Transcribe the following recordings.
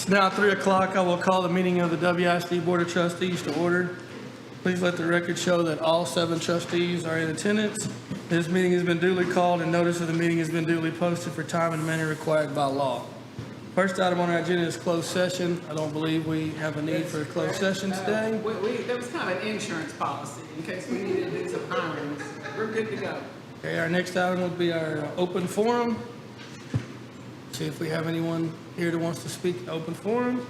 It's now 3 o'clock. I will call the meeting of the WISD Board of Trustees to order. Please let the record show that all 7 trustees are in attendance. This meeting has been duly called and notice of the meeting has been duly posted for time and manner required by law. First item on our agenda is closed session. I don't believe we have a need for a closed session today. There was kind of an insurance policy in case we needed to do some hirings. We're good to go. Okay, our next item will be our open forum. See if we have anyone here that wants to speak in open forum.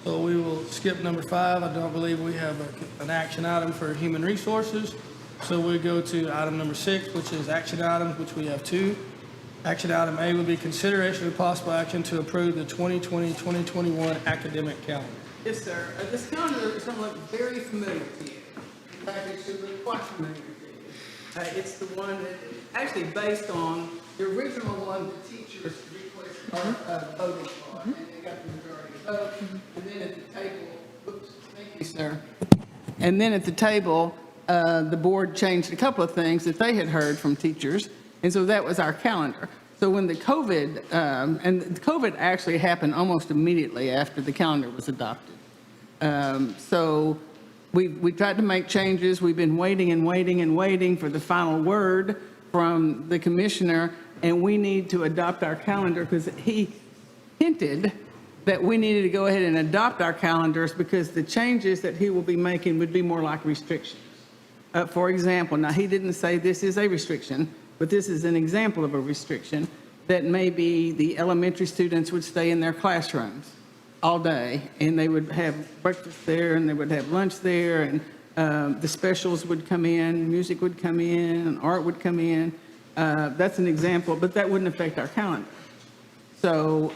So we will skip number 5. I don't believe we have an action item for human resources. So we'll go to item number 6, which is action items, which we have 2. Action item A will be consideration of possible action to approve the 2020-2021 academic calendar. Yes, sir. This calendar is going to look very familiar to you. In fact, it should look quite familiar to you. It's the one that actually based on the original one the teachers requested voting for, and they got the majority vote. And then at the table, oops, thank you, sir. And then at the table, the board changed a couple of things that they had heard from teachers, and so that was our calendar. So when the COVID, and the COVID actually happened almost immediately after the calendar was adopted. So we tried to make changes. We've been waiting and waiting and waiting for the final word from the commissioner, and we need to adopt our calendar because he hinted that we needed to go ahead and adopt our calendars because the changes that he will be making would be more like restrictions. For example, now he didn't say this is a restriction, but this is an example of a restriction that maybe the elementary students would stay in their classrooms all day, and they would have breakfast there, and they would have lunch there, and the specials would come in, music would come in, and art would come in. That's an example, but that wouldn't affect our calendar. So,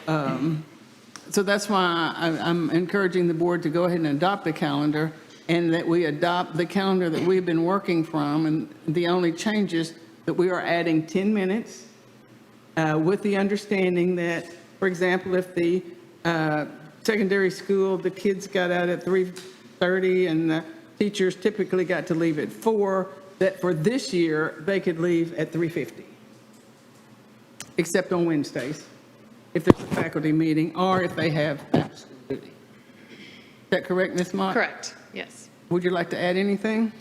so that's why I'm encouraging the board to go ahead and adopt the calendar, and that we adopt the calendar that we've been working from, and the only changes that we are adding 10 minutes with the understanding that, for example, if the secondary school, the kids got out at 3:30 and the teachers typically got to leave at 4, that for this year, they could leave at 3:50, except on Wednesdays, if there's a faculty meeting or if they have after-school duty. Is that correct, Ms. Mott? Correct, yes. Would you like to add anything?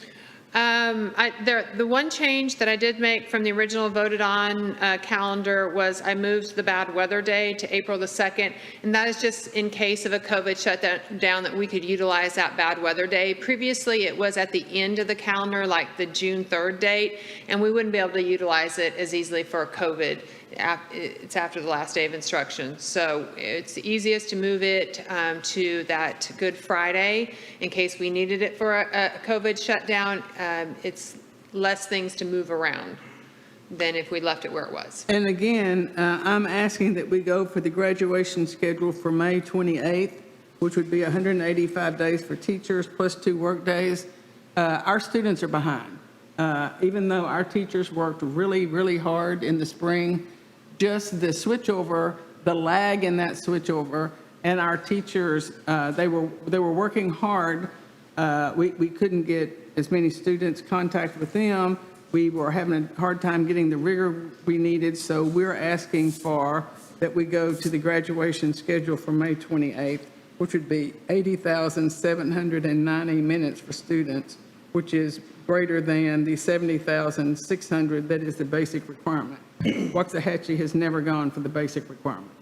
The one change that I did make from the original voted on calendar was I moved the bad weather day to April the 2nd, and that is just in case of a COVID shutdown that we could utilize that bad weather day. Previously, it was at the end of the calendar, like the June 3rd date, and we wouldn't be able to utilize it as easily for COVID. It's after the last day of instruction. So it's easiest to move it to that Good Friday in case we needed it for a COVID shutdown. It's less things to move around than if we left it where it was. And again, I'm asking that we go for the graduation schedule for May 28th, which would be 185 days for teachers plus 2 work days. Our students are behind. Even though our teachers worked really, really hard in the spring, just the switchover, the lag in that switchover, and our teachers, they were working hard. We couldn't get as many students contact with them. We were having a hard time getting the rigor we needed, so we're asking for that we go to the graduation schedule for May 28th, which would be 80,790 minutes for students, which is greater than the 70,600 that is the basic requirement. Waxahachie has never gone for the basic requirements.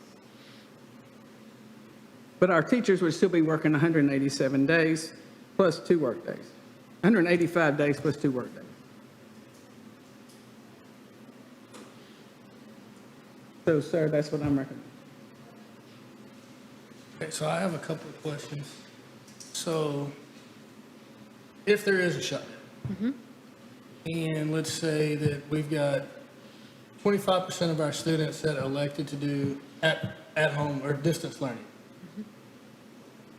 But our teachers would still be working 187 days plus 2 work days. 185 days plus 2 work days. So, sir, that's what I'm recommending. Okay, so I have a couple of questions. So if there is a shutdown, and let's say that we've got 25% of our students that elected to do at home or distance learning,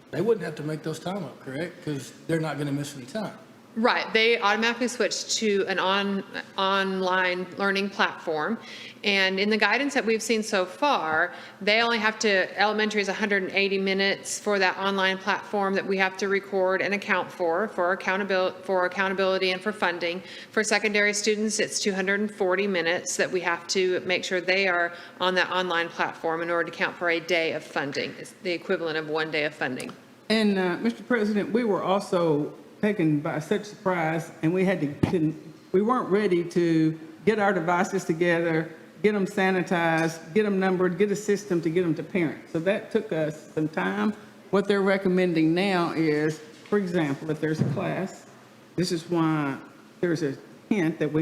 they wouldn't have to make those time up, correct? Because they're not going to miss any time. Right, they automatically switch to an online learning platform. And in the guidance that we've seen so far, they only have to, elementary is 180 minutes for that online platform that we have to record and account for accountability and for funding. For secondary students, it's 240 minutes that we have to make sure they are on that online platform in order to count for a day of funding. It's the equivalent of 1 day of funding. And, Mr. President, we were also taken by such surprise, and we we weren't ready to get our devices together, get them sanitized, get them numbered, get a system to get them to parents. So that took us some time. What they're recommending now is, for example, if there's a class, this is why there's a hint that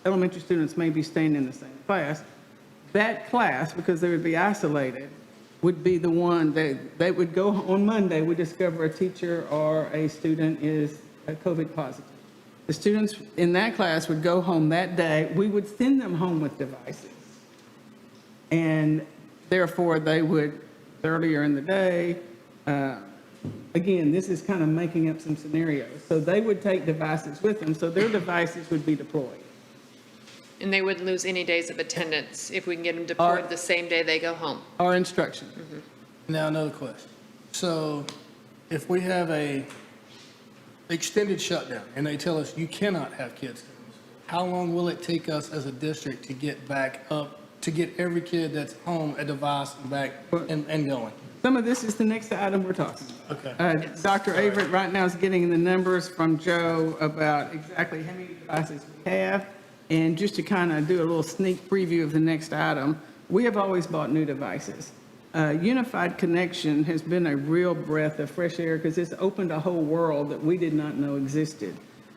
elementary students may be staying in the same class. That class, because they would be isolated, would be the one that they would go on Monday, we discover a teacher or a student is COVID positive. The students in that class would go home that day. We would send them home with devices. And therefore, they would, earlier in the day, again, this is kind of making up some scenarios. So they would take devices with them, so their devices would be deployed. And they wouldn't lose any days of attendance if we can get them deployed the same day they go home. Our instruction. Now, another question. So if we have a extended shutdown and they tell us you cannot have kids, how long will it take us as a district to get back up, to get every kid that's home a device and back and going? Some of this is the next item we're talking about. Okay. Dr. Averett right now is getting the numbers from Joe about exactly how many devices we have. And just to kind of do a little sneak preview of the next item, we have always bought new devices. Unified Connection has been a real breath of fresh air because it's opened a whole world that we did not know existed.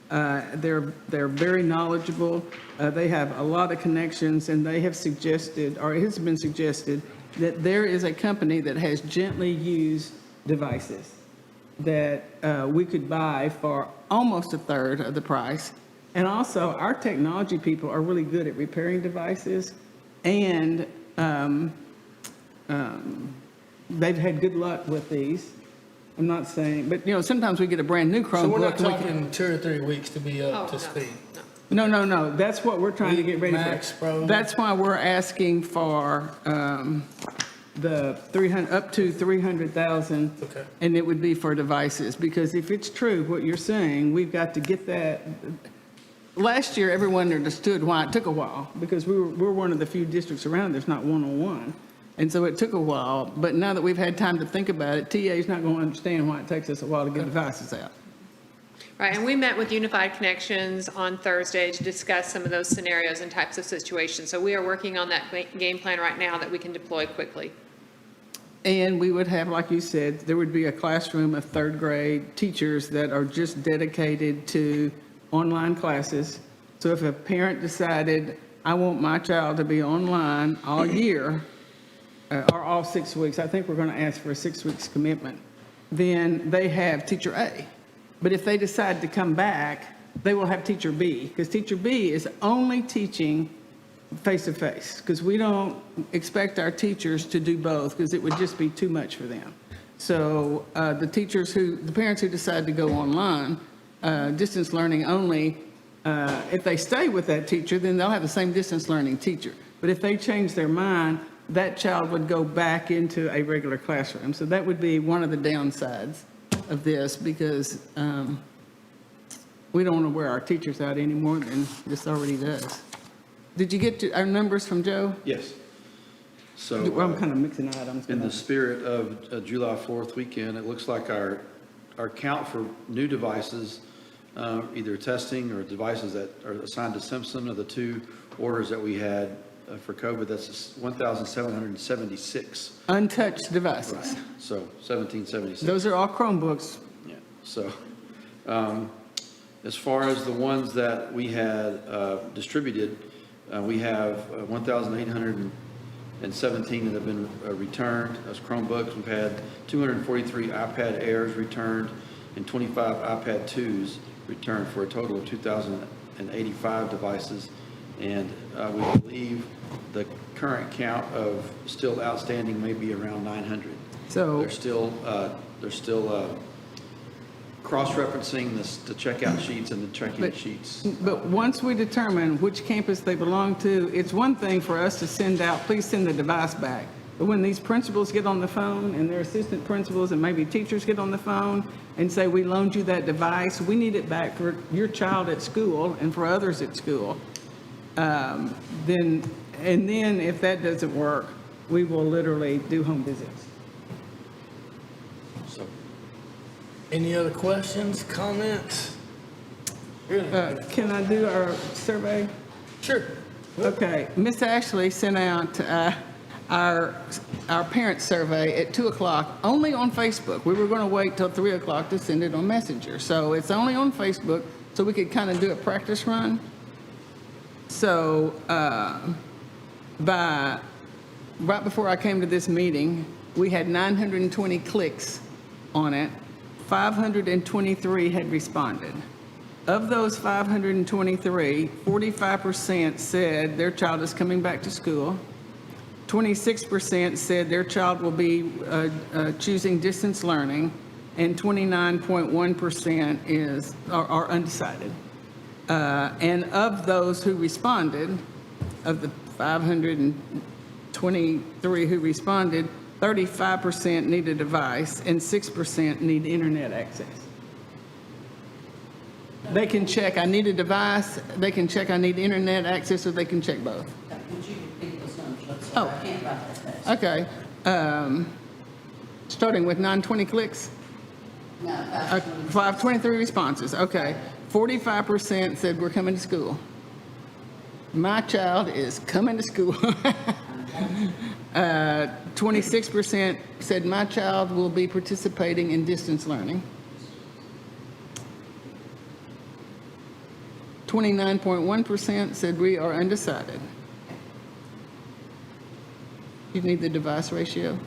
They're very knowledgeable. They have a lot of connections, and they have suggested, or it has been suggested, that there is a company that has gently used devices that we could buy for almost a third of the price. And also, our technology people are really good at repairing devices, and they've had good luck with these. I'm not saying, but sometimes we get a brand new Chromebook. So we're not and we talking 2 or 3 weeks to be up to speed. No. That's what we're trying to get ready Max, for. Pro. That's why we're asking for the 300 up to 300,000. Okay. And it would be for devices, because if it's true what you're saying, we've got to get that. Last year, everyone understood why it took a while, because we're one of the few districts around that's not one-on-one. And so it took a while, but now that we've had time to think about it, TA's not going to understand why it takes us a while to get devices out. Right, and we met with Unified Connections on Thursday to discuss some of those scenarios and types of situations. So we are working on that game plan right now that we can deploy quickly. And we would have, like you said, there would be a classroom of third grade teachers that are just dedicated to online classes. So if a parent decided, I want my child to be online all year, or all 6 weeks, I think we're going to ask for a 6 weeks commitment, then they have teacher A. But if they decide to come back, they will have teacher B, because teacher B is only teaching face-to-face, because we don't expect our teachers to do both, because it would just be too much for them. So the parents who decide to go online, distance learning only, if they stay with that teacher, then they'll have the same distance learning teacher. But if they change their mind, that child would go back into a regular classroom. So that would be one of the downsides of this, because we don't want to wear our teachers out any more than this already does. Did you get to our numbers from Joe? Yes. So Well, I'm kind of mixing items. in the spirit of July 4th weekend, it looks like our count for new devices, either testing or devices that are assigned to Simpson, of the 2 orders that we had for COVID, that's 1,776. Untouched devices. So 1,776. Those are all Chromebooks. Yeah, so as far as the ones that we had distributed, we have 1,817 that have been returned as Chromebooks. We've had 243 iPad Airs returned and 25 iPad 2s returned, for a total of 2,085 devices. And we believe the current count of still outstanding may be around 900. So They're still cross-referencing the checkout sheets and the check-in But- sheets. But once we determine which campus they belong to, it's one thing for us to send out, please send the device back. But when these principals get on the phone and their assistant principals and maybe teachers get on the phone and say, we loaned you that device, we need it back for your child at school and for others at school. Then if that doesn't work, we will literally do home visits. So Any other questions, comments? Can I do our survey? Sure. Okay, Miss Ashley sent out our parent survey at 2 o'clock, only on Facebook. We were going to wait till 3 o'clock to send it on Messenger. So it's only on Facebook, so we could kind of do a practice run. So right before I came to this meeting, we had 920 clicks on it. 523 had responded. Of those 523, 45% said their child is coming back to school. 26% said their child will be choosing distance learning, and 29.1% are undecided. And of those who responded, of the 523 who responded, 35% need a device and 6% need internet access. They can check, I need a device, they can check, I need internet access, or they can check both. Would you repeat those numbers? Oh. I can't write that fast. Okay. Starting with 920 clicks, No, 523 responses, okay. 45% said we're coming to school. My child is coming to school. 26% said my child will be participating in distance learning. 29.1% said we are undecided. You need the device ratio?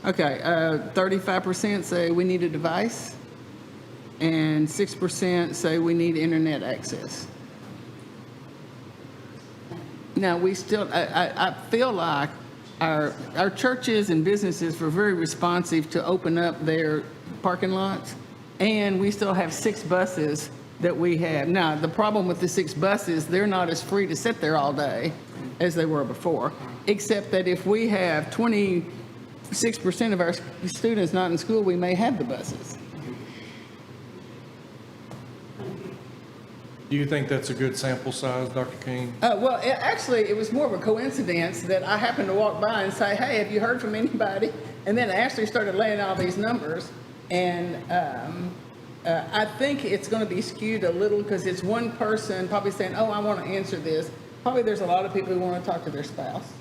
Okay, 35% say we need a device, and 6% say we need internet access. Now, we still, I feel like our churches and businesses were very responsive to open up their parking lots, and we still have 6 buses that we have. Now, the problem with the 6 buses, they're not as free to sit there all day as they were before, except that if we have 26% of our students not in school, we may have the buses. Do you think that's a good sample size, Dr. King? Well, actually, it was more of a coincidence that I happened to walk by and say, hey, have you heard from anybody? And then Ashley started laying all these numbers, and I think it's going to be skewed a little because it's one person probably saying, oh, I want to answer this. Probably there's a lot of people who want to talk to their spouse.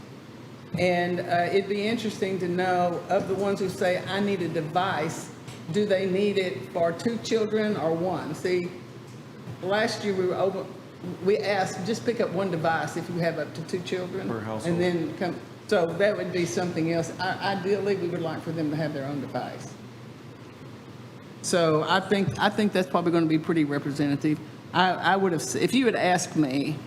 And it'd be interesting to know, of the ones who say, I need a device, do they need it for 2 children or 1? See, last year we asked, just pick up 1 device if you have up to 2 children. Per household. And then come, so that would be something else. Ideally, we would like for them to have their own device. So I think that's probably going to be pretty representative. I would have, if you had asked me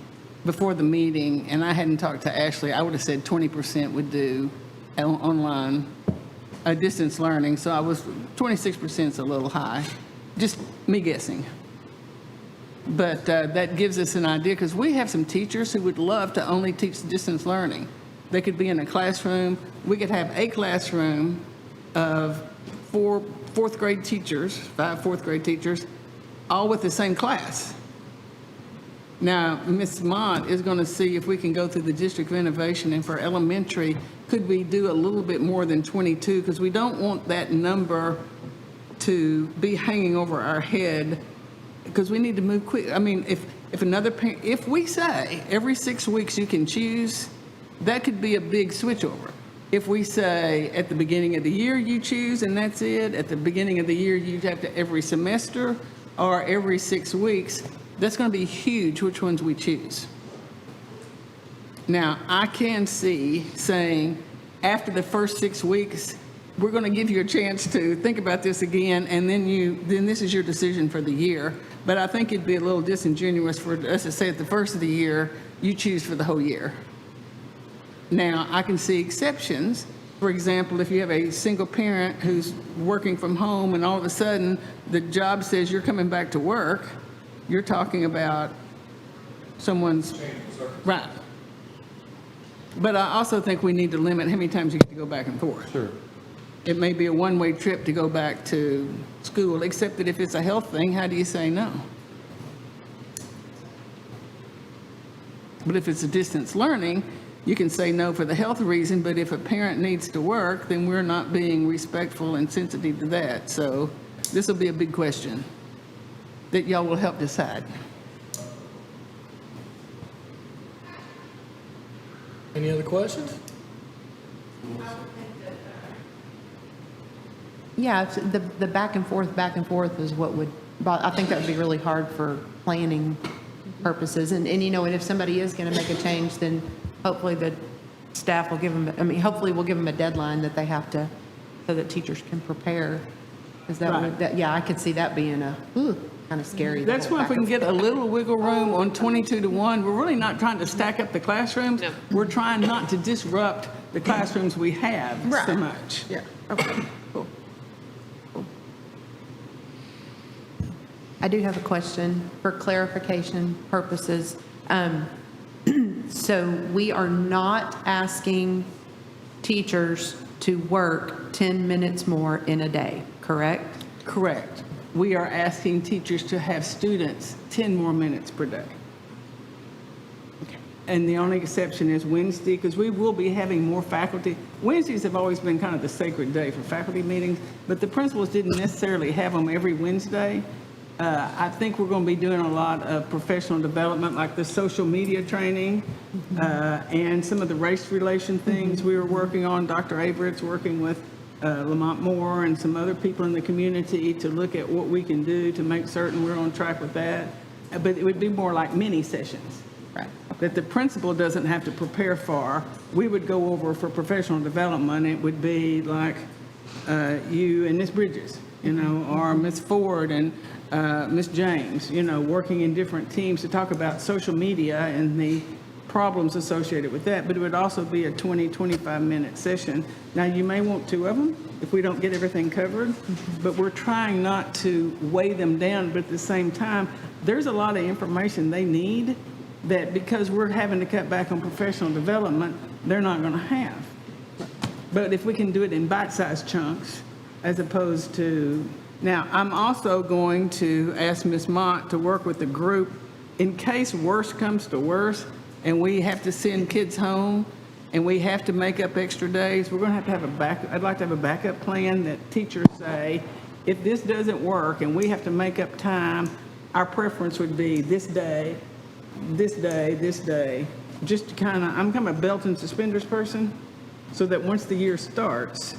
before the meeting and I hadn't talked to Ashley, I would have said 20% would do online distance learning. So 26% is a little high, just me guessing. But that gives us an idea, because we have some teachers who would love to only teach distance learning. They could be in a classroom. We could have a classroom of 4 fourth grade teachers, 5 fourth grade teachers, all with the same class. Now, Ms. Mott is going to see if we can go through the district renovation, and for elementary, could we do a little bit more than 22? Because we don't want that number to be hanging over our head, because we need to move quick. I mean, if we say every 6 weeks you can choose, that could be a big switchover. If we say at the beginning of the year you choose and that's it, at the beginning of the year you have to every semester or every 6 weeks, that's going to be huge which ones we choose. Now, I can see saying after the first 6 weeks, we're going to give you a chance to think about this again, and then this is your decision for the year. But I think it'd be a little disingenuous for us to say at the first of the year, you choose for the whole year. Now, I can see exceptions For example, if you have a single parent who's working from home and all of a sudden the job says you're coming back to work, you're talking about someone's, right. But I also think we need to limit how many times you get to go back and forth. Sure. It may be a one-way trip to go back to school, except that if it's a health thing, how do you say no? But if it's a distance learning, you can say no for the health reason, but if a parent needs to work, then we're not being respectful and sensitive to that. So this will be a big question that y'all will help decide. Any other questions? Yeah, it's the back and forth is what would, I think that would be really hard for planning purposes. And and if somebody is going to make a change, then hopefully the staff will give them, hopefully we'll give them a deadline that they have to, so that teachers can prepare. Is that, Right. yeah, I could see that being kind of scary. the That's whole why if we back can and get a little wiggle room on 22-1, we're really not trying to stack up the classrooms. No. We're trying not to disrupt the classrooms we have so Right. much. Yeah, okay, cool. I do have a question for clarification purposes. So we are not asking teachers to work 10 minutes more in a day, correct? Correct. We are asking teachers to have students 10 more minutes per day. And the only exception is Wednesday, because we will be having more faculty. Wednesdays have always been kind of the sacred day for faculty meetings, but the principals didn't necessarily have them every Wednesday. I think we're going to be doing a lot of professional development, like the social media training and some of the race relation things we were working on. Dr. Averett's working with Lamont Moore and some other people in the community to look at what we can do to make certain we're on track with that. But it would be more like mini sessions Right. that the principal doesn't have to prepare for. We would go over for professional development. It would be like you and Miss Bridges, or Miss Ford and Miss James, working in different teams to talk about social media and the problems associated with that. But it would also be a 20, 25-minute session. Now, you may want two of them if we don't get everything covered, but we're trying not to weigh them down. But at the same time, there's a lot of information they need that because we're having to cut back on professional development, they're not going to have. But if we can do it in bite-sized chunks, as opposed to, now, I'm also going to ask Ms. Mott to work with the group in case worse comes to worse and we have to send kids home and we have to make up extra days. We're going to have a I'd like to have a backup plan that teachers say, if this doesn't work and we have to make up time, our preference would be this day, this day, this day, just to kind of, I'm kind of a belt and suspenders person, so that once the year starts,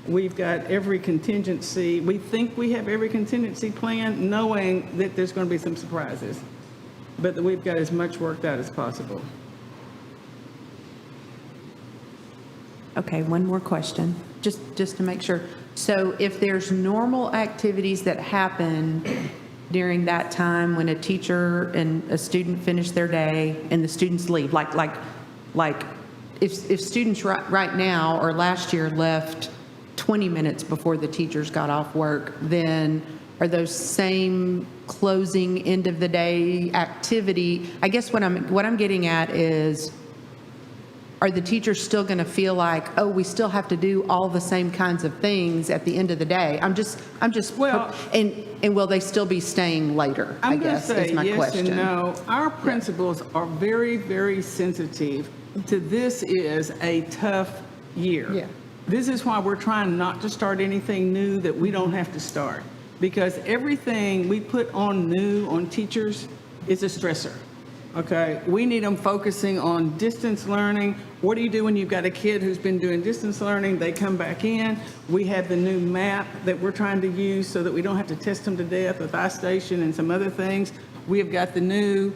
we've got every contingency, we think we have every contingency plan, knowing that there's going to be some surprises, but that we've got as much worked out as possible. Okay, one more question, just to make sure. So if there's normal activities that happen during that time when a teacher and a student finish their day and the students leave, like if students right now or last year left 20 minutes before the teachers got off work, then are those same closing end of the day activity? I guess what I'm getting at is, are the teachers still going to feel like, oh, we still have to do all the same kinds of things at the end of the day? I'm just, Well- and will they still be staying later, I I'm going to guess, say is my yes question. and no. Our principals are very, very sensitive to this is a tough year. Yeah. This is why we're trying not to start anything new that we don't have to start. Because everything we put on new on teachers is a stressor. Okay, we need them focusing on distance learning. What do you do when you've got a kid who's been doing distance learning? They come back in. We have the new map that we're trying to use so that we don't have to test them to death with iStation and some other things. We have got the new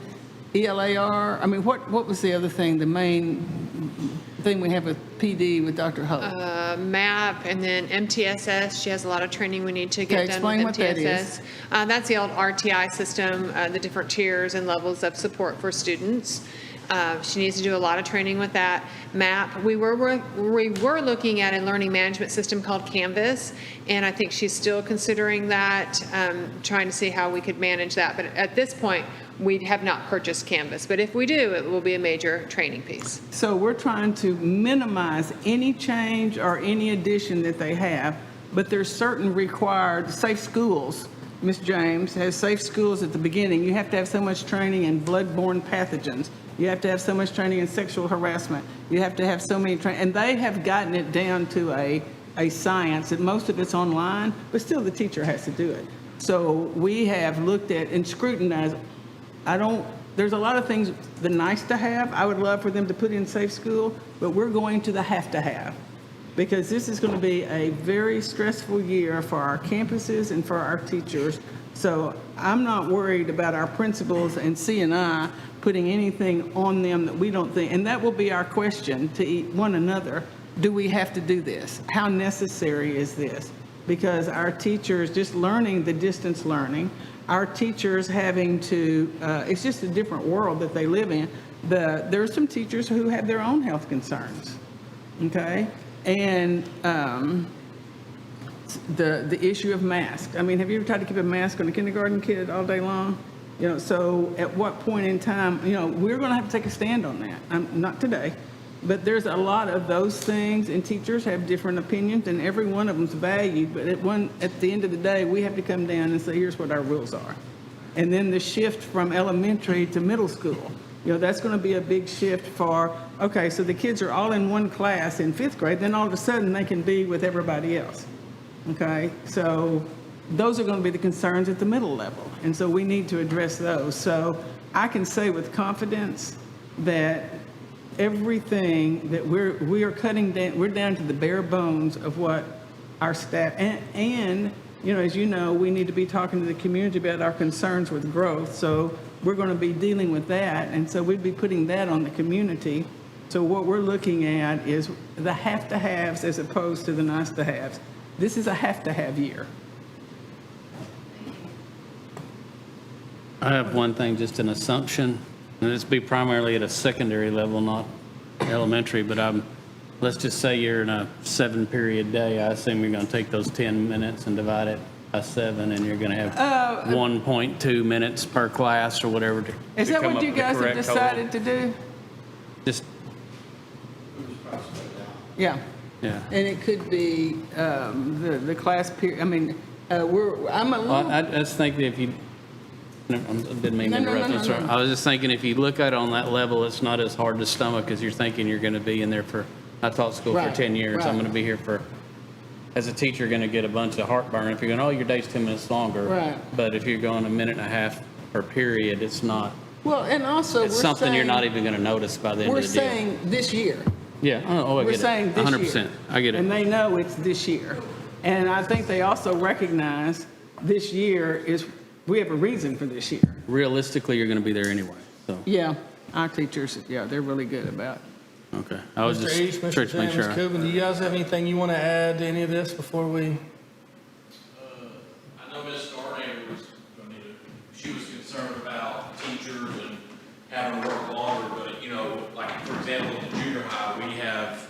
ELAR. I mean, what was the other thing, the main thing we have with PD with Dr. Hope? MAP, and then MTSS. She has a lot of training we need to Okay, get done explain with what that MTSS. is. That's the old RTI system, the different tiers and levels of support for students. She needs to do a lot of training with that MAP. We were looking at a learning management system called Canvas, and I think she's still considering that, trying to see how we could manage that. But at this point, we have not purchased Canvas. But if we do, it will be a major training piece. So we're trying to minimize any change or any addition that they have, but there's certain required safe schools. Ms. James has safe schools at the beginning. You have to have so much training in bloodborne pathogens. You have to have so much training in sexual harassment. You have to have so many and they have gotten it down to a science, and most of it's online, but still the teacher has to do it. So we have looked at and scrutinized. There's a lot of things, the nice to have, I would love for them to put in safe school, but we're going to the have to have. Because this is going to be a very stressful year for our campuses and for our teachers. So I'm not worried about our principals and C&I putting anything on them that we don't think, and that will be our question to one another. Do we have to do this? How necessary is this? Because our teachers just learning the distance learning, our teachers having to, it's just a different world that they live in. There are some teachers who have their own health concerns, okay? And the issue of masks. I mean, have you ever tried to keep a mask on a kindergarten kid all day long? You know, so at what point in time, you know, we're going to have to take a stand on that. Not today, but there's a lot of those things, and teachers have different opinions, and every one of them's valued. But at the end of the day, we have to come down and say, here's what our rules are. And then the shift from elementary to middle school. You know, that's going to be a big shift for, okay, so the kids are all in one class in 5th grade, then all of a sudden they can be with everybody else. Okay, so those are going to be the concerns at the middle level. And so we need to address those. So I can say with confidence that everything that we are cutting down, we're down to the bare bones of what our staff, and you know, as you know, we need to be talking to the community about our concerns with growth. So we're going to be dealing with that, and so we'd be putting that on the community. So what we're looking at is the have-to-haves as opposed to the nice-to-haves. This is a have-to-have year. I have one thing, just an assumption, and this be primarily at a secondary level, not elementary, but let's just say you're in a 7-period day. I assume you're going to take those 10 minutes and divide it by 7, and you're going to have 1.2 minutes per class or whatever. Is that what you guys have decided to do? Just, Yeah. yeah. And it could be the class period. I mean, I'm a little. I just think that if you, I didn't mean to interrupt. No. I was just thinking if you look at it on that level, it's not as hard to stomach as you're thinking you're going to be in there for, I taught school for Right, 10 years. right. I'm going to be here for, as a teacher, you're going to get a bunch of heartburn if you're going, oh, your day's 10 minutes longer. Right. But if you're going a minute and a half per period, it's not, Well, and also it's something you're not even going to notice by the end We're of the day. saying this year. Yeah, oh, I We're get saying it. this 100%. year. I get And it. they know it's this year. And I think they also recognize this year is, we have a reason for this year. Realistically, you're going to be there anyway, so, Yeah, our teachers, yeah, they're really good about it. okay. I was Mr. just East, trying Mr. to make Ms. sure. Coben, do you guys have anything you want to add to any of this before we? I know Ms. Starnader was, she was concerned about teachers and having to work longer, but, you know, like, for example, at the junior high, we have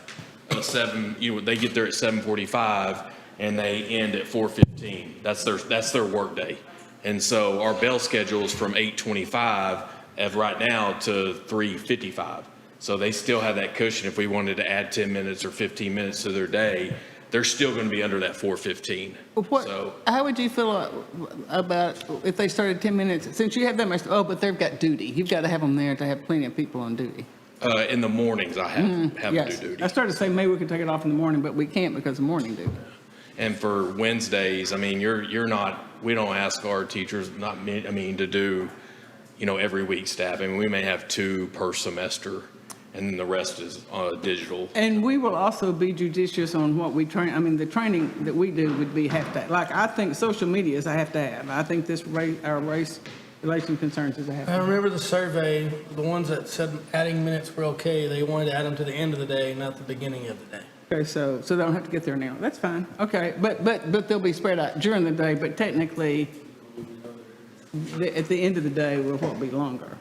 a 7, you know, they get there at 7:45 and they end at 4:15. That's their work day. And so our bell schedule is from 8:25 of right now to 3:55. So they still have that cushion. If we wanted to add 10 minutes or 15 minutes to their day, they're still going to be under that 4:15. So, How would you feel about if they started 10 minutes, since you have that much, but they've got duty. You've got to have them there to have plenty of people on duty. in the mornings, I have to Yes. do duty. I started to say maybe we could take it off in the morning, but we can't because of morning duty. And for Wednesdays, I mean, you're not, we don't ask our teachers, not me, I mean, to do, you know, every week staff. I mean, we may have 2 per semester, and then the rest is digital. And we will also be judicious on what we train. I mean, the training that we do would be have to, like, I think social media is a have to have. I think this our race relation concerns is a have to I have. remember the survey, the ones that said adding minutes were okay, they wanted to add them to the end of the day, not the beginning of the day. Okay, so they don't have to get there now. That's fine. Okay, but they'll be spread out during the day, but technically, at the end of the day, will what be longer?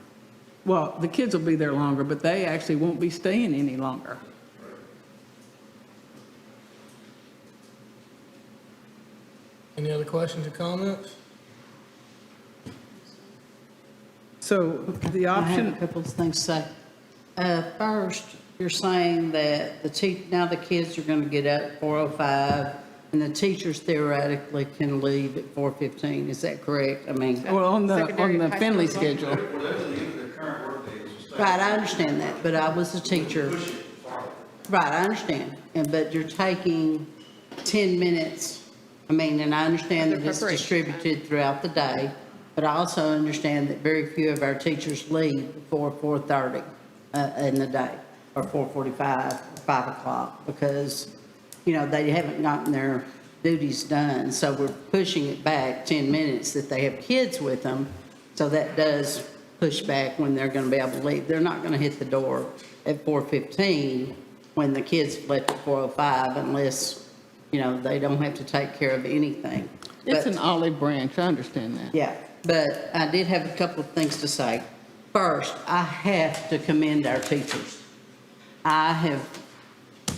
well, the kids will be there longer, but they actually won't be staying any longer. Any other questions or comments? So the I have a option, couple of things to say. First, you're saying that now the kids are going to get up at 4:05, and the teachers theoretically can leave at 4:15. Is that correct? I mean, well, on Secondary the high Finley school. schedule. Whatever the end of their current workday is, right, I understand that, but I was a teacher. Right, I understand. But you're taking 10 minutes, I mean, and I understand that it's Preparation. distributed throughout the day, but I also understand that very few of our teachers leave before 4:30 in the day, or 4:45, 5 o'clock, because, they haven't gotten their duties done. So we're pushing it back 10 minutes that they have kids with them, so that does push back when they're going to be able to leave. They're not going to hit the door at 4:15 when the kids left at 4:05 unless, they don't have to take care of anything. It's But- an olive branch, I understand that. yeah, but I did have a couple of things to say. First, I have to commend our teachers. I have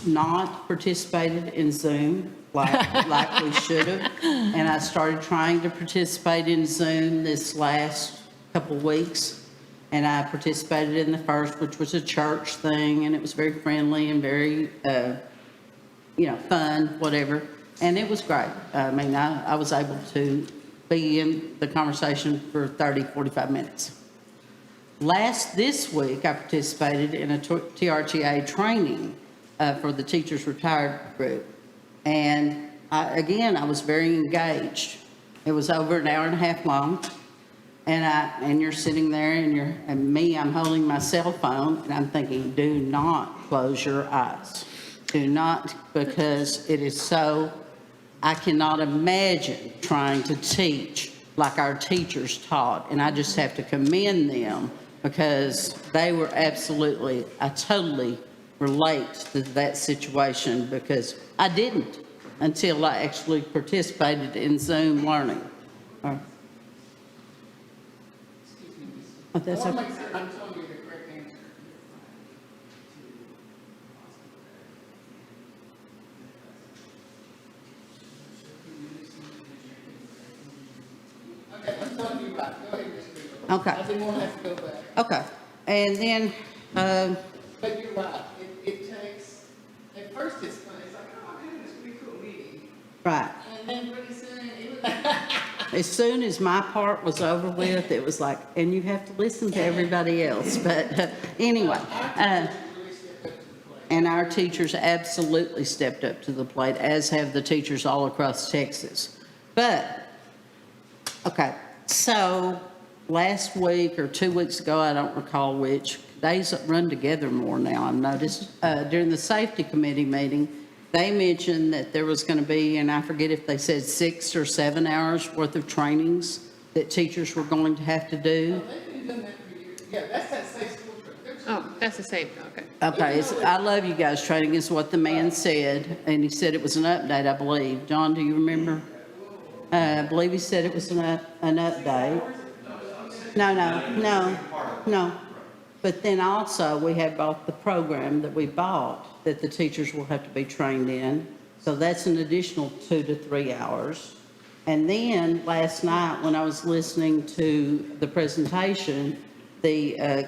not participated in Zoom like we should have, and I started trying to participate in Zoom this last couple of weeks, and I participated in the first, which was a church thing, and it was very friendly and very, fun, whatever, and it was great. I mean, I was able to be in the conversation for 30, 45 minutes. This week, I participated in a TRTA training for the Teachers Retired Group. And I was very engaged. It was over an hour and a half long. And you're sitting there and I'm holding my cell phone and I'm thinking, do not close your eyes. Do not, because it is so, I cannot imagine trying to teach like our teachers taught. And I just have to commend them because they were absolutely, I totally relate to that situation because I didn't until I actually participated in Zoom learning. Oh, that's okay. I'm telling you the correct answer. Okay, I'm telling you right. Go ahead, Ms. Green. Okay. I didn't want to have to go back. Okay, and then, But you're right. It takes, at first it's fun. It's like, oh, man, this is a pretty cool meeting. right, And then pretty soon it was. as soon as my part was over with, it was like, and you have to listen to everybody else, but anyway. And our teachers absolutely stepped up to the plate, as have the teachers all across Texas. But, okay, so last week or 2 weeks ago, I don't recall which, days run together more now, I've noticed. During the safety committee meeting, they mentioned that there was going to be, and I forget if they said 6 or 7 hours worth of trainings that teachers were going to have to do. They've been doing that for years. Yeah, that's that safe school trip. There's Oh, that's the same, okay. Okay, I love you guys training is what the man said, and he said it was an update, I believe. John, do you remember? I believe he said it was an update. No. But then also, we have bought the program that we bought that the teachers will have to be trained in. So that's an additional 2 to 3 hours. And then last night, when I was listening to the presentation, the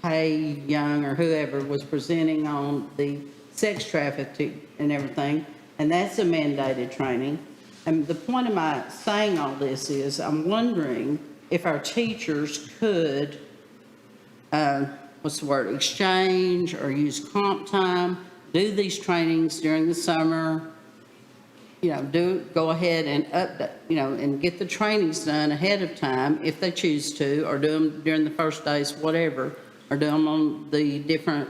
Kay Young or whoever was presenting on the sex trafficking and everything, and that's a mandated training. And the point of my saying all this is I'm wondering if our teachers could, exchange or use comp time, do these trainings during the summer, go ahead and update, and get the trainings done ahead of time if they choose to, or do them during the first days, whatever, or do them on the different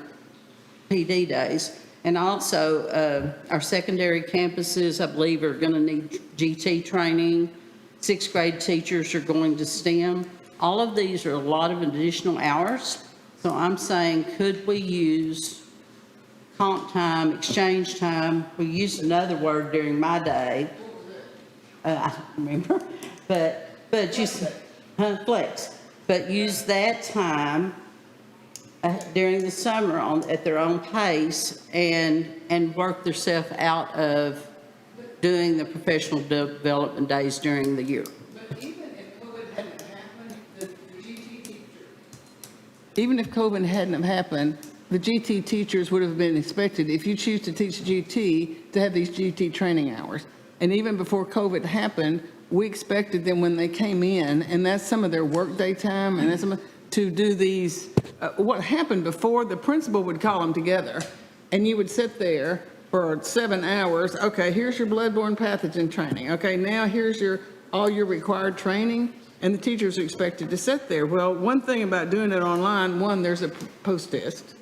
PD days. And also, our secondary campuses, I believe, are going to need GT training. 6th grade teachers are going to STEM. All of these are a lot of additional hours. So I'm saying, could we use comp time, exchange time? We used another word during my day. I don't remember, but flex. But use that time during the summer at their own pace and work themselves out of doing the professional development days during the year. But even if COVID hadn't happened, the GT teacher. Even if COVID hadn't have happened, the GT teachers would have been expected, if you choose to teach GT, to have these GT training hours. And even before COVID happened, we expected them when they came in, and that's some of their workday time, and that's to do these, what happened before, the principal would call them together, and you would sit there for 7 hours. Okay, here's your bloodborne pathogen training. Okay, now here's all your required training, and the teachers are expected to sit there. Well, one thing about doing it online, one, there's a post-test,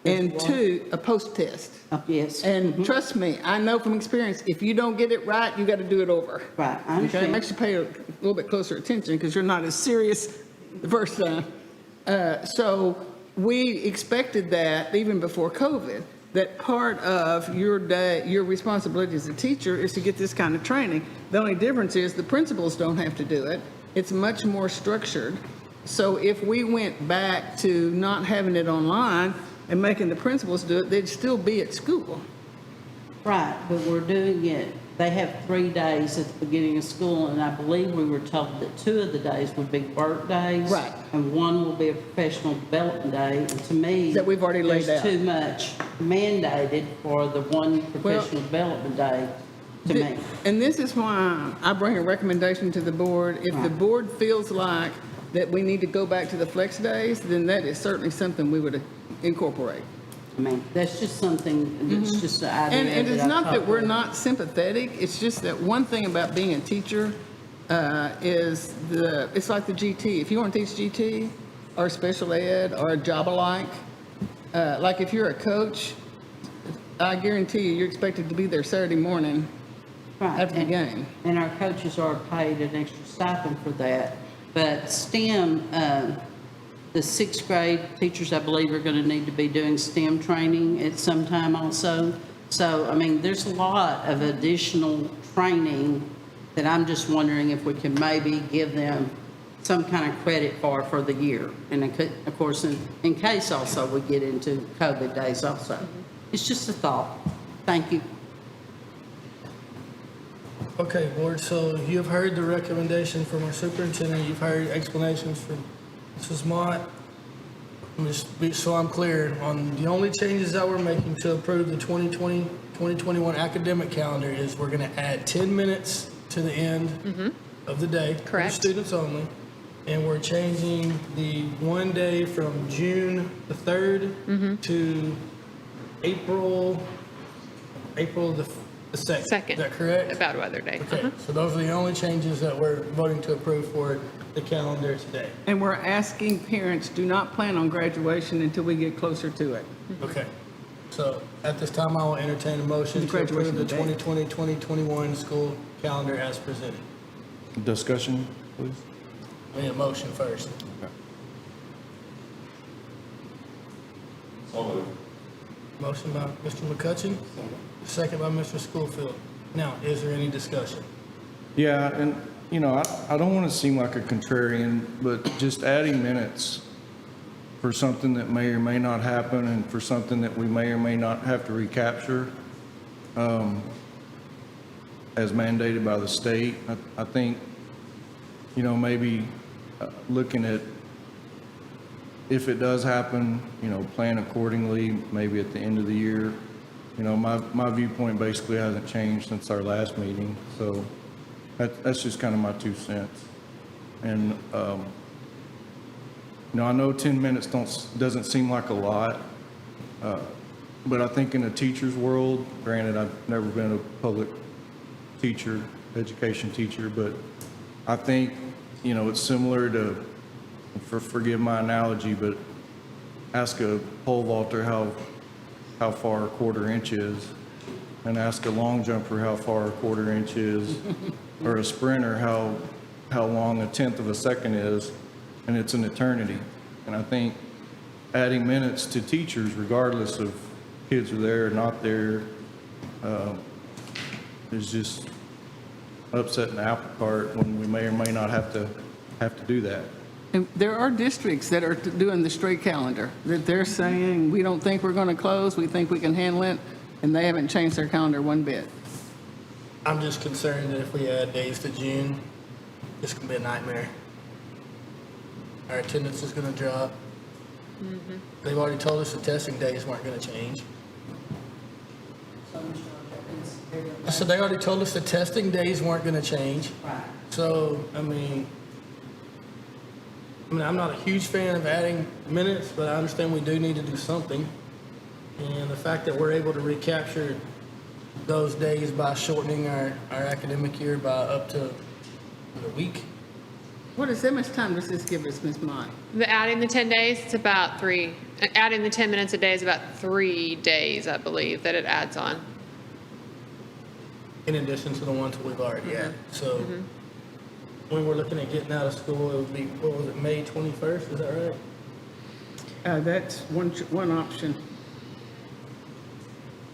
and two, a post-test. Yes. And trust me, I know from experience, if you don't get it right, you got to do it over. Right, I Okay, understand. it makes you pay a little bit closer attention because you're not as serious the first time. So we expected that even before COVID, that part of your day, your responsibility as a teacher is to get this kind of training. The only difference is the principals don't have to do it. It's much more structured. So if we went back to not having it online and making the principals do it, they'd still be at school. Right, but we're doing it, they have 3 days at the beginning of school, and I believe we were told that 2 of the days would be work days. Right. And 1 will be a professional development day, and to me. That we've already laid out. There's too much mandated for the 1 professional development day to me. And this is why I bring a recommendation to the board. If the Right. board feels like that we need to go back to the flex days, then that is certainly something we would incorporate. I mean, that's just something, that's just an idea. And it's I not that we're totally- not sympathetic, it's just that one thing about being a teacher is it's like the GT. If you want to teach GT or special ed or a job alike, like if you're a coach, I guarantee you're expected to be there Saturday morning Right, after the and- game. And our coaches are paid an extra stipend for that. But STEM, the 6th grade teachers, I believe, are going to need to be doing STEM training at some time also. So, I mean, there's a lot of additional training that I'm just wondering if we can maybe give them some kind of credit for the year. And of course, in case also we get into COVID days also. It's just a thought. Thank you. Okay, board, so you've heard the recommendation from our superintendent, you've heard explanations from Mrs. Mott. So I'm clear, on the only changes that we're making to approve the 2020-2021 academic calendar is we're gonna add 10 minutes to the end of the day. for Correct. Students only. And we're changing the one day from June the 3rd to April the 2nd. Second. Is that correct? About weather day. Okay, so those are the only changes that we're voting to approve for the calendar today. And we're asking parents, do not plan on graduation until we get closer to it. Okay, so at this time, I will entertain a motion to approve Graduation the date. 2020-2021 school calendar as presented. Discussion, please. I need a motion first. Motion by Mr. McCutcheon, second by Mr. Schofield. Now, is there any discussion? Yeah, and, I don't want to seem like a contrarian, but just adding minutes for something that may or may not happen and for something that we may or may not have to recapture, as mandated by the state, I think, maybe looking at if it does happen, plan accordingly, maybe at the end of the year. My viewpoint basically hasn't changed since our last meeting, so that's just kind of my 2 cents. And, I know 10 minutes doesn't seem like a lot, but I think in a teacher's world, granted, I've never been a public teacher, education teacher, but I think, it's similar to, forgive my analogy, but ask a pole vaulter how far a quarter inch is, and ask a long jumper how far a quarter inch is, or a sprinter how long 1/10 of a second is, and it's an eternity. And I think adding minutes to teachers, regardless of kids are there or not there, is just upsetting the apple cart when we may or may not have to do that. And there are districts that are doing the straight calendar, that they're saying, we don't think we're going to close, we think we can handle it, and they haven't changed their calendar one bit. I'm just concerned that if we add days to June, it's gonna be a nightmare. Our attendance is gonna drop. They've already told us the testing days weren't gonna change. I said, they already told us the testing days weren't gonna change. Right. So, I mean, I'm not a huge fan of adding minutes, but I understand we do need to do something. And the fact that we're able to recapture those days by shortening our academic year by up to a week. How much time does this give us, Ms. Mott? Adding the 10 days, it's about adding the 10 minutes a day is about 3 days, I believe, that it adds on. In addition to the ones we've already had. So when we're looking at getting out of school, it would be, what was it, May 21st, is that right? That's one option.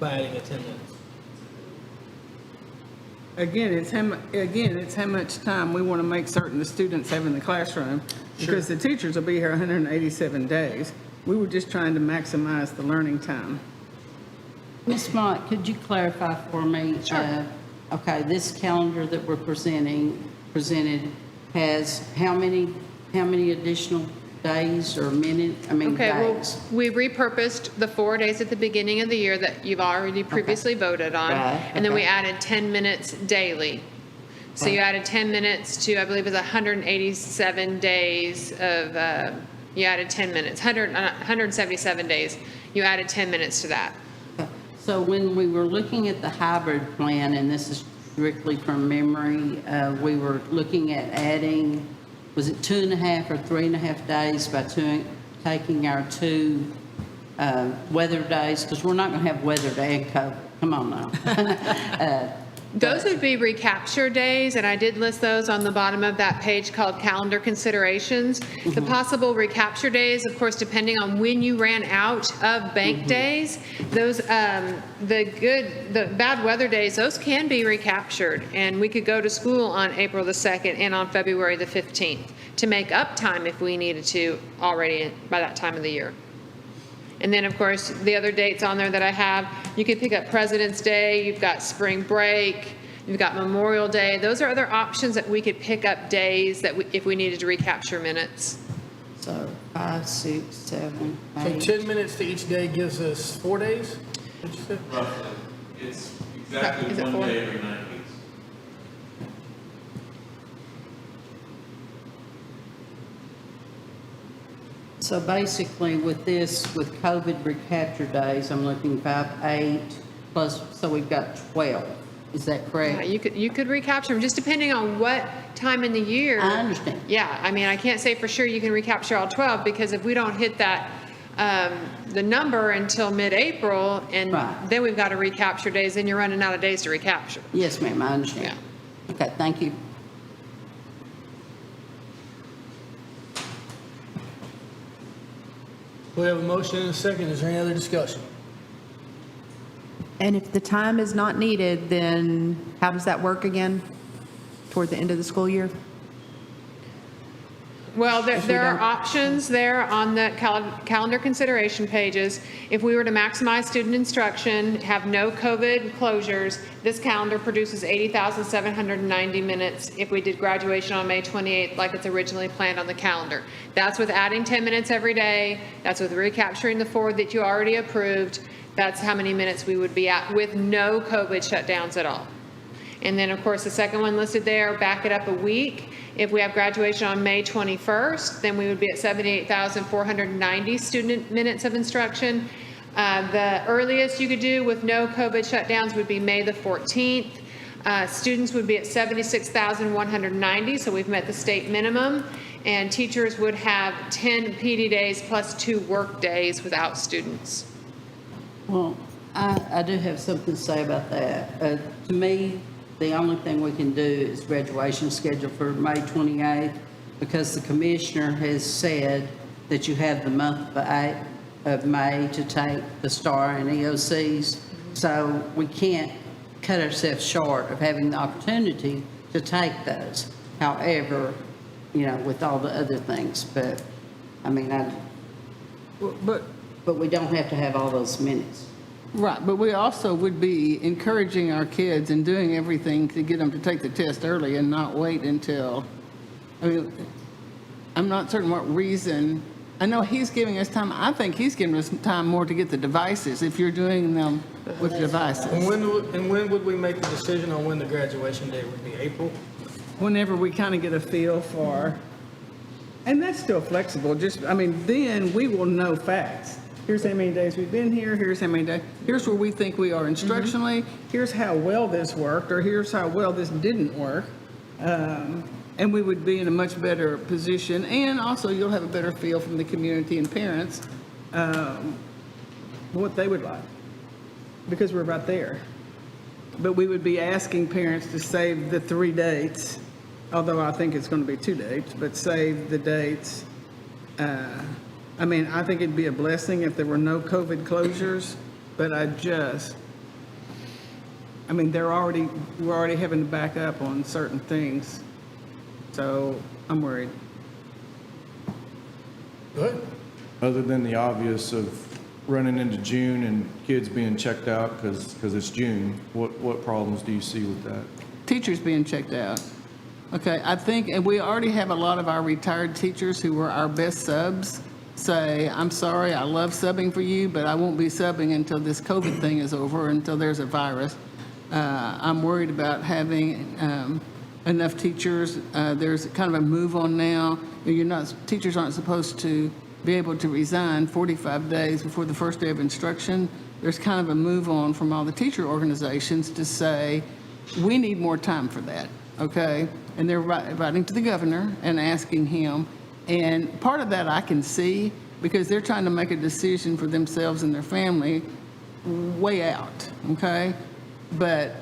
By adding a 10 minutes. Again, it's how much time we want to make certain the students have in the classroom, because the teachers will be here 187 days. We were just trying to maximize the learning time. Ms. Mott, could you clarify for me? Sure. Okay, this calendar that we're presented has how many additional days or Okay, well, days? we repurposed the 4 days at the beginning of the year that you've already previously voted on. Right, And then we okay. added 10 minutes daily. So you added 10 minutes to, I believe it was 187 days of, you added 10 minutes, 177 days. You added 10 minutes to that. So when we were looking at the hybrid plan, and this is strictly from memory, we were looking at adding, was it 2.5 or 3.5 days by taking our 2 weather days? Because we're not going to have weather day and COVID. Come on now. Those would be recapture days, and I did list those on the bottom of that page called calendar considerations. The possible recapture days, of course, depending on when you ran out of bank days, those, the bad weather days, those can be recaptured, and we could go to school on April the 2nd and on February the 15th to make up time if we needed to already by that time of the year. And then, of course, the other dates on there that I have, you can pick up President's Day, you've got spring break, you've got Memorial Day. Those are other options that we could pick up days that if we needed to recapture minutes. So 5, 6, 7, So 8. 10 minutes to each day gives us 4 days? What'd you say? Roughly. It's Is exactly it one 4? day every 9 weeks. So basically with this, with COVID recapture days, I'm looking 5, 8, plus, so we've got 12. Is that Yeah, correct? you could recapture them, just depending on what time in the year. I understand. Yeah, I mean, I can't say for sure you can recapture all 12, because if we don't hit that, the number until mid-April, and Right. then we've got to recapture days, then you're running out of days to recapture. Yes, ma'am, I understand. Okay, thank you. We have a motion and a second. Is there any other discussion? And if the time is not needed, then how does that work again toward the end of the school year? Well, there are don't- options there on the calendar consideration pages. If we were to maximize student instruction, have no COVID closures, this calendar produces 80,790 minutes if we did graduation on May 28th like it's originally planned on the calendar. That's with adding 10 minutes every day. That's with recapturing the 4 that you already approved. That's how many minutes we would be at with no COVID shutdowns at all. And then, of course, the second one listed there, back it up a week. If we have graduation on May 21st, then we would be at 78,490 student minutes of instruction. The earliest you could do with no COVID shutdowns would be May the 14th. Students would be at 76,190, so we've met the state minimum. And teachers would have 10 PD days plus 2 work days without students. Well, I do have something to say about that. To me, the only thing we can do is graduation schedule for May 28th, because the commissioner has said that you have the month of May to take the STAR and EOCs. So we can't cut ourselves short of having the opportunity to take those. However, with all the other things, but, I mean, But, but we don't have to have all those minutes. right, but we also would be encouraging our kids and doing everything to get them to take the test early and not wait until, I mean, I'm not certain what reason. I know he's giving us time. I think he's giving us time more to get the devices if you're doing them with devices. And when would we make the decision on when the graduation date would be? April? Whenever we kind of get a feel for, and that's still flexible, then we will know facts. Here's how many days we've been here, here's how many days, here's where we think we are instructionally, here's how well this worked, or here's how well this didn't work. And we would be in a much better position, and also you'll have a better feel from the community and parents, what they would like, because we're right there. But we would be asking parents to save the 3 dates, although I think it's going to be 2 dates, but save the dates. I think it'd be a blessing if there were no COVID closures, but we're already having to back up on certain things. So I'm worried. Good. Other than the obvious of running into June and kids being checked out because it's June, what problems do you see with that? Teachers being checked out. Okay, I think, and we already have a lot of our retired teachers who were our best subs say, I'm sorry, I love subbing for you, but I won't be subbing until this COVID thing is over, until there's a virus. I'm worried about having enough teachers. There's kind of a move on now. Teachers aren't supposed to be able to resign 45 days before the first day of instruction. There's kind of a move on from all the teacher organizations to say, we need more time for that, okay? And they're writing to the governor and asking him. And part of that I can see, because they're trying to make a decision for themselves and their family way out, okay? But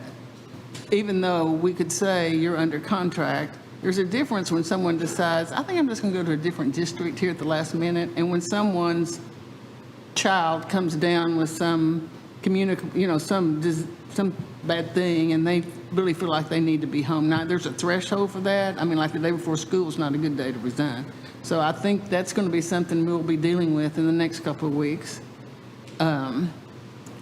even though we could say you're under contract, there's a difference when someone decides, I think I'm just going to go to a different district here at the last minute, and when someone's child comes down with some some bad thing, and they really feel like they need to be home. Now, there's a threshold for that. Like the day before school is not a good day to resign. So I think that's going to be something we'll be dealing with in the next couple of weeks.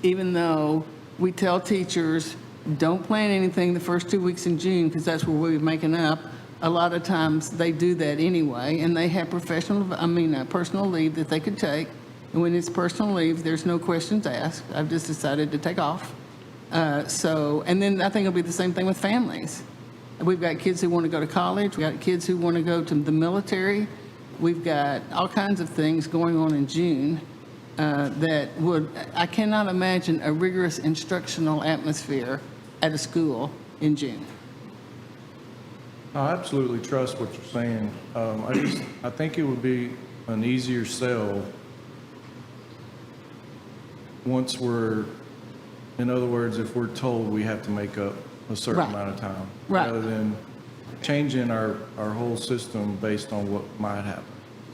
Even though we tell teachers, don't plan anything the first 2 weeks in June, because that's where we're making up. A lot of times they do that anyway, and they have personal leave that they could take. And when it's personal leave, there's no questions asked. I've just decided to take off. And then I think it'll be the same thing with families. We've got kids who want to go to college. We've got kids who want to go to the military. We've got all kinds of things going on in June I cannot imagine a rigorous instructional atmosphere at a school in June. I absolutely trust what you're saying. I think it would be an easier sell once in other words, if we're told we have to make up a certain Right. amount of time. Right. Rather than changing our whole system based on what might happen.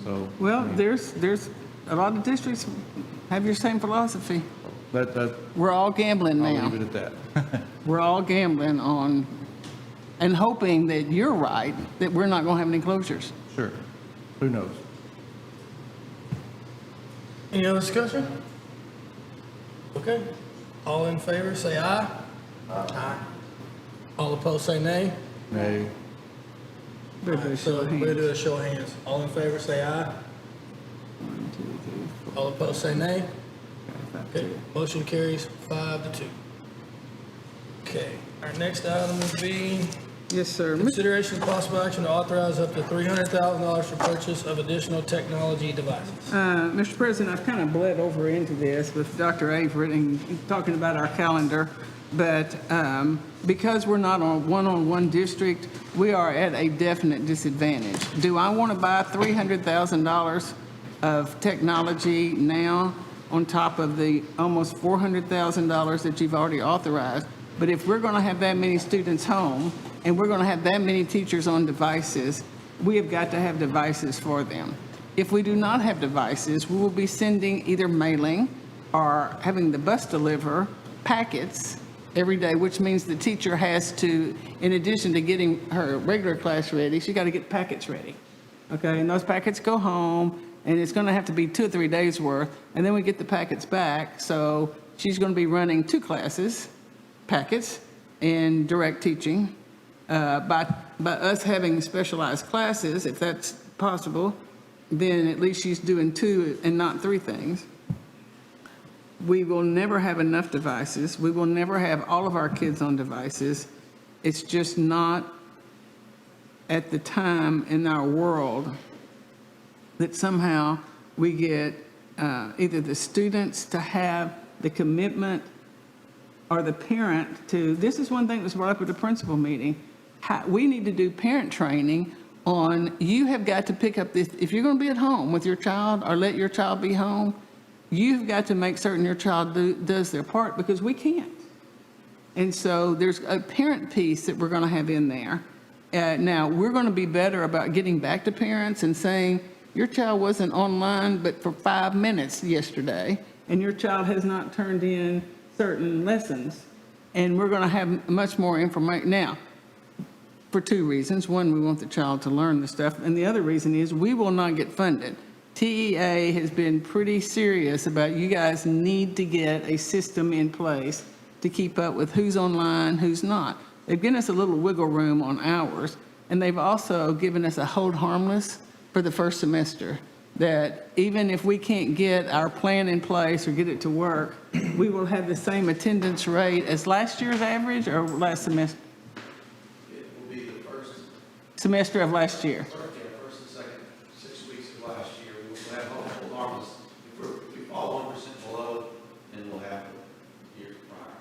So. Well, I mean, there's a lot of districts have your same philosophy. that, We're all gambling I'll now. leave it at that. We're all gambling on and hoping that you're right, that we're not going to have any closures. Sure. Who knows? Any other discussion? Okay. All in favor, say aye. Aye. All opposed, say nay. Nay. So we'll do a show of hands. All in favor, say aye. All opposed, say nay. Okay, motion carries 5-2. Okay, our next item would be Yes, sir. consideration of possible action to authorize up to $300,000 for purchase of additional technology devices. Mr. President, I've kind of bled over into this with Dr. Averett and talking about our calendar, but because we're not on one-on-one district, we are at a definite disadvantage. Do I want to buy $300,000 of technology now on top of the almost $400,000 that you've already authorized? But if we're going to have that many students home and we're going to have that many teachers on devices, we have got to have devices for them. If we do not have devices, we will be sending either mailing or having the bus deliver packets every day, which means the teacher has to, in addition to getting her regular class ready, she got to get packets ready. Okay, and those packets go home, and it's going to have to be 2 or 3 days worth, and then we get the packets back. So she's going to be running 2 classes, packets, in direct teaching. By us having specialized classes, if that's possible, then at least she's doing 2 and not 3 things. We will never have enough devices. We will never have all of our kids on devices. It's just not at the time in our world that somehow we get either the students to have the commitment or the parent to, this is one thing that was brought up at the principal meeting, we need to do parent training on, you have got to pick up this, if you're going to be at home with your child or let your child be home, you've got to make certain your child does their part, because we can't. And so there's a parent piece that we're going to have in there. Now, we're going to be better about getting back to parents and saying, your child wasn't online but for 5 minutes yesterday, and your child has not turned in certain lessons. And we're going to have much more information. Now, for 2 reasons. One, we want the child to learn the stuff. And the other reason is we will not get funded. TEA has been pretty serious about, you guys need to get a system in place to keep up with who's online, who's not. They've given us a little wiggle room on hours, and they've also given us a hold harmless for the first semester, that even if we can't get our plan in place or get it to work, we will have the same attendance rate as last year's average or last semester? It will be the first Semester of last year. first and second 6 weeks of last year. We will have whole harmless. If we fall 1% below, then we'll have it years prior.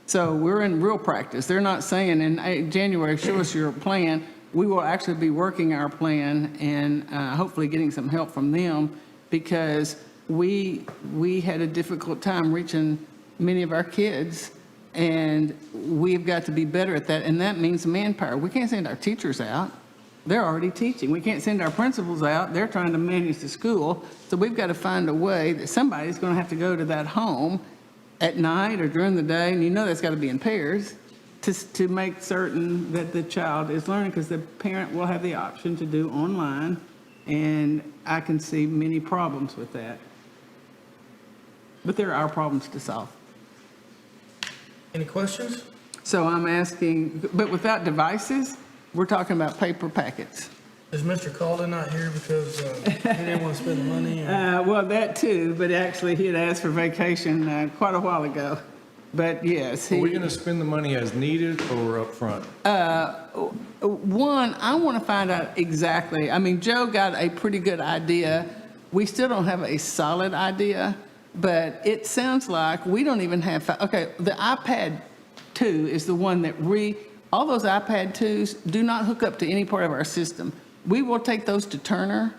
So we're in real practice. They're not saying in January, show us your plan. We will actually be working our plan and hopefully getting some help from them, because we had a difficult time reaching many of our kids, and we've got to be better at that, and that means manpower. We can't send our teachers out. They're already teaching. We can't send our principals out. They're trying to manage the school. So we've got to find a way that somebody's going to have to go to that home at night or during the day, and you know that's got to be in pairs, to make certain that the child is learning, because the parent will have the option to do online, and I can see many problems with that. But there are our problems to solve. Any questions? So I'm asking, but without devices, we're talking about paper packets. Is Mr. Calden not here because he didn't want to spend the money? Or- Well, that too, but actually he had asked for vacation quite a while ago. But yes, Are we going to spend the money as needed or upfront? One, I want to find out exactly. I mean, Joe got a pretty good idea. We still don't have a solid idea, but it sounds like we don't even have, okay, the iPad 2 is the one that all those iPad 2s do not hook up to any part of our system. We will take those to Turner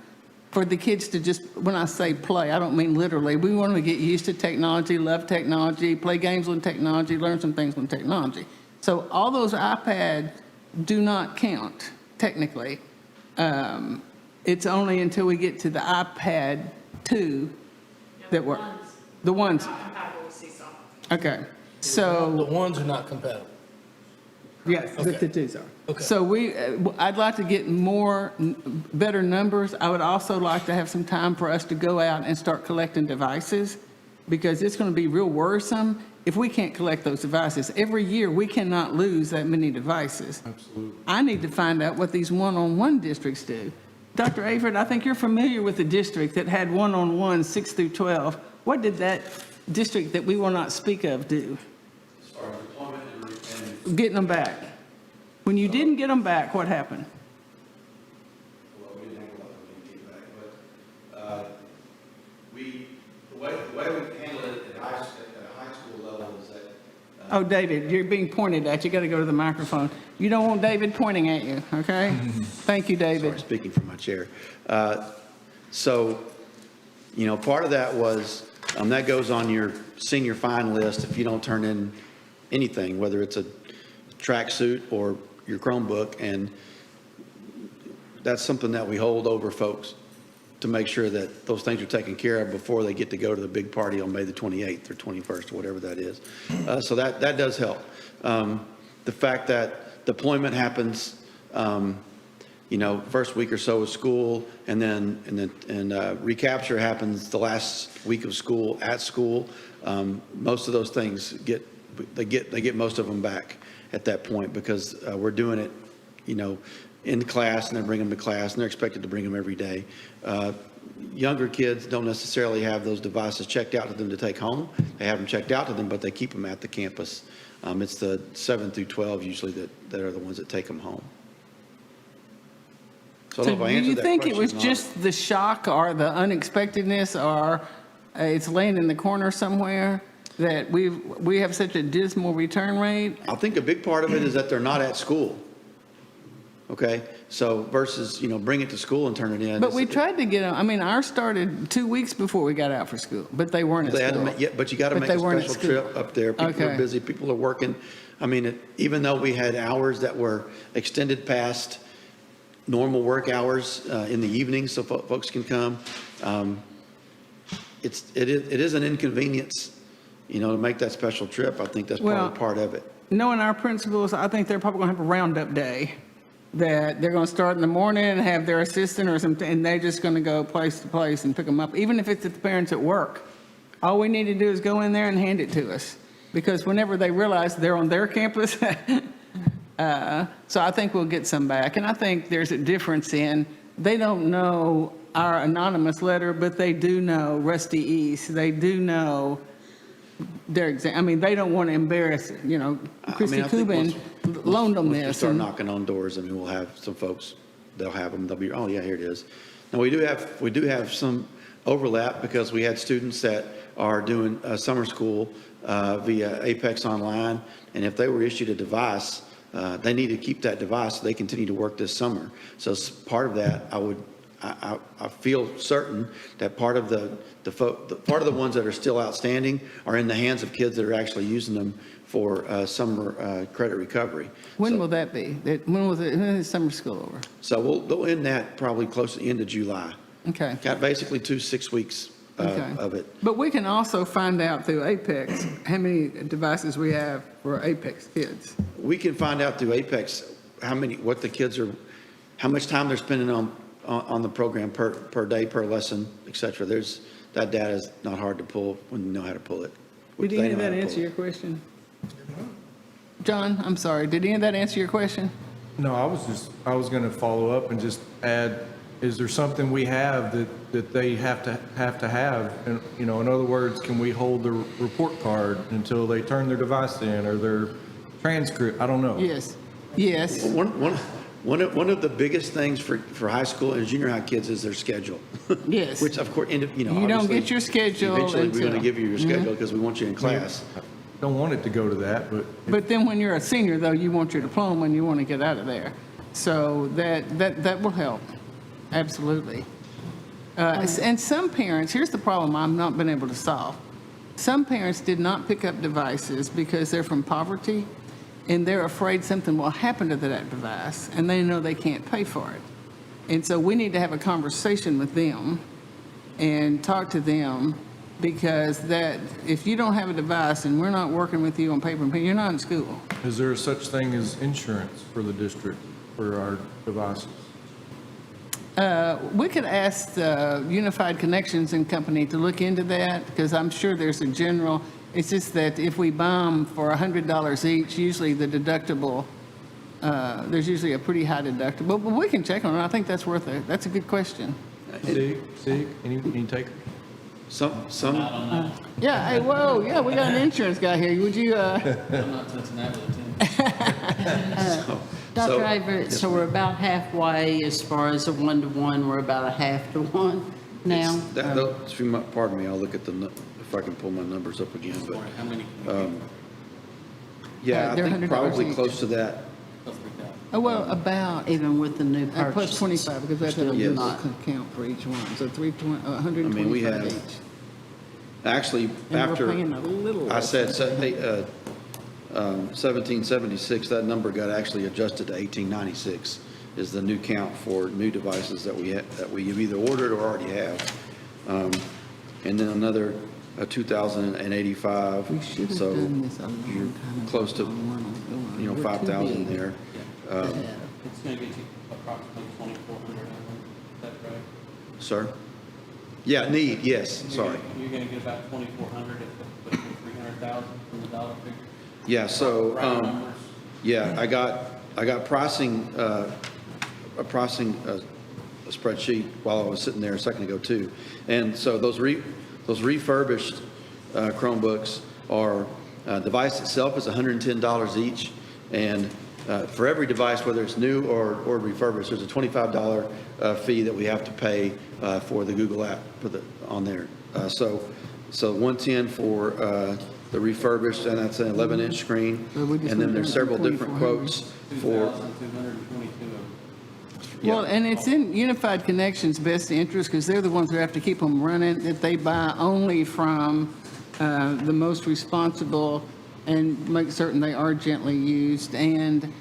for the kids to just, when I say play, I don't mean literally. We want them to get used to technology, love technology, play games with technology, learn some things with technology. So all those iPads do not count, technically. It's only until we get to the iPad 2 that we're, the ones. Okay, The so, ones are not compatible. yes, the Okay. twos are. Okay. So I'd like to get better numbers. I would also like to have some time for us to go out and start collecting devices, because it's going to be real worrisome if we can't collect those devices. Every year, we cannot lose that many devices. Absolutely. I need to find out what these one-on-one districts do. Dr. Avert, I think you're familiar with the district that had one-on-one 6 through 12. What did that district that we will not speak of do? As far as deployment and Getting them back. When you didn't get them back, what happened? well, we didn't have a lot of feedback, but the way we handle it at a high school level is that Oh, David, you're being pointed at. You got to go to the microphone. You don't want David pointing at you, okay? Thank you, Sorry, David. speaking from my chair. So, part of that was, that goes on your senior fine list if you don't turn in anything, whether it's a tracksuit or your Chromebook, and that's something that we hold over folks to make sure that those things are taken care of before they get to go to the big party on May the 28th or 21st, or whatever that is. So that does help. The fact that deployment happens, first week or so of school, and recapture happens the last week of school at school. Most of those things they get most of them back at that point, because we're doing it, in class, and then bring them to class, and they're expected to bring them every day. Younger kids don't necessarily have those devices checked out to them to take home. They have them checked out to them, but they keep them at the campus. It's the 7 through 12 usually that are the ones that take them home. So I don't know if I do you answered that think it was question or not. just the shock or the unexpectedness, or it's laying in the corner somewhere, that we have such a dismal return rate? I think a big part of it is that they're not at school. Okay, so versus, bring it to school and turn it in. But we tried to get them, I mean, ours started 2 weeks before we got out for school, but they weren't at They had to school. but you got to But make they a weren't at special school. trip up there. People are Okay. busy, people are working. I mean, even though we had hours that were extended past normal work hours in the evening so folks can come, it is an inconvenience, to make that special trip. I think that's Well, probably part of it. Knowing our principals, I think they're probably going to have a roundup day, that they're going to start in the morning and have their assistant or something, and they're just going to go place to place and pick them up, even if it's at the parents at work. All we need to do is go in there and hand it to us, because whenever they realize they're on their campus, so I think we'll get some back. And I think there's a difference in, they don't know our anonymous letter, but they do know Rusty East. They do know their exam. I mean, they don't want to embarrass it. Christy I think Kubin once loaned them we this. start and- knocking on doors, we'll have some folks, they'll have them, they'll be, oh yeah, here it is. Now, we do have some overlap, because we had students that are doing summer school via Apex Online, and if they were issued a device, they need to keep that device so they continue to work this summer. So as part of that, I feel certain that part of the ones that are still outstanding are in the hands of kids that are actually using them for summer credit recovery. When will that be? When is summer school over? So they'll end that probably close to the end of July. Okay. Got basically 6 weeks Okay. of it. But we can also find out through Apex how many devices we have for Apex kids. We can find out through Apex how much time they're spending on the program per day, per lesson, et cetera. That data is not hard to pull when you know how to pull it. Did They any of know how that to pull answer it. your question? John, I'm sorry, did any of that answer your question? No, I was going to follow up and just add, is there something we have that they have to have? And, in other words, can we hold the report card until they turn their device in, or their transcript? I don't know. Yes, yes. One of the biggest things for high school and junior high kids is their schedule. Yes. Which, of course, You don't obviously, get your schedule eventually, we're going to until- give you your schedule because we want you in class. Don't want it to go to that, but But then when you're a senior, though, you want your diploma and you want to get out of there. So that will help, absolutely. And some parents, here's the problem I've not been able to solve. Some parents did not pick up devices because they're from poverty, and they're afraid something will happen to that device, and they know they can't pay for it. And so we need to have a conversation with them and talk to them, because that, if you don't have a device and we're not working with you on paper and pen, you're not in school. is there such thing as insurance for the district for our devices? We could ask the Unified Connections and Company to look into that, because I'm sure there's a general, it's just that if we buy them for $100 each, usually the deductible, there's usually a pretty high deductible, but we can check on it. I think that's that's a good question. Sig, any takers? Some Yeah, hey, whoa, yeah, we got an insurance guy here. Would you, I'm not touching that with a 10. Dr. Avery, so we're about halfway as far as a 1-to-1, we're about a half to 1 now. Pardon me, I'll look at if I can pull my numbers up again, but, How many? yeah, I They're think $100 probably each. close to that. oh, well, about, Even with the new plus purchases. 25, because we have to have a Yes. little count for each one. So 125 I mean, we have- each. Actually, And after we're paying a little I less. said 1776, that number got actually adjusted to 1896 is the new count for new devices that we have either ordered or already have. And then another 2,085. We should have So done this a long you're time ago. close to, We're too 5,000 big. there. It's going to get you approximately 2,400, is that right? Sir? Yeah, need, yes, sorry. You're going to get about 2,400 if you put 300,000 from the dollar figure. Yeah, so, Round numbers. yeah, I got pricing, a spreadsheet while I was sitting there a second ago too. And so those refurbished Chromebooks are, device itself is $110 each. And for every device, whether it's new or refurbished, there's a $25 fee that we have to pay for the Google app on there. So 110 for the refurbished, and that's an 11-inch screen. So we just And then went there's down to several different 2,400. quotes for, 2,222 of them. Well, and it's in Unified Connections' best interest, because they're the ones who have to keep them running, that they buy only from the most responsible and make certain they are gently used, and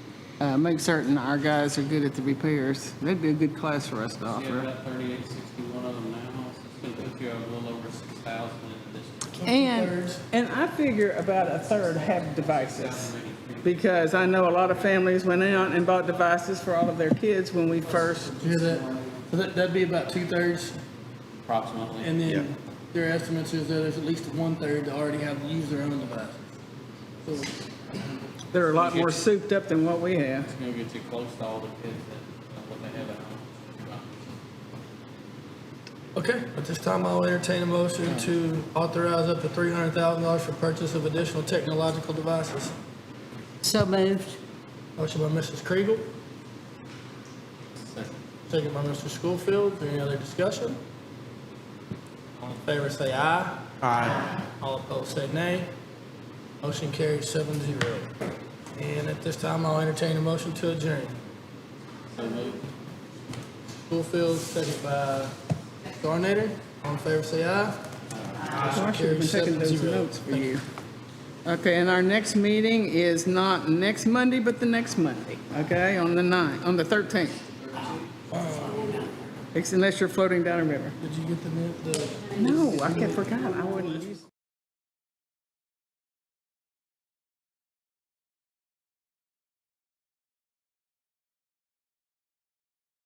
make certain our guys are good at the repairs. That'd be a good class for us to You have offer. about 3,861 of them now, so it's going to put you a little over 6,000 into this. And I figure about a third have devices, because I know a lot of families went out and bought devices for all of their kids when we first. You hear that? So that'd be about 2/3, Approximately. and Yeah. then their estimates is that there's at least 1/3 that already have used their own devices. So They're a lot more souped up than what we have. It's going to get you close to all the kids that what they have at home. Okay, at this time, I'll entertain a motion to authorize up to $300,000 for purchase of additional technological devices. So moved. Motion by Mrs. Kriegel, second by Mr. Schofield. Is there any other discussion? All in favor, say aye. Aye. All opposed, say nay. Motion carries 7-0. And at this time, I'll entertain a motion to adjourn. So moved. Schofield, second by Garnator. All in favor, say aye. I should have been taking those 7-0. notes for you. Okay, and our next meeting is not next Monday, but the next Monday, okay, on the 13th. Unless you're floating down a river. Did you get the? No, I forgot, I wouldn't use.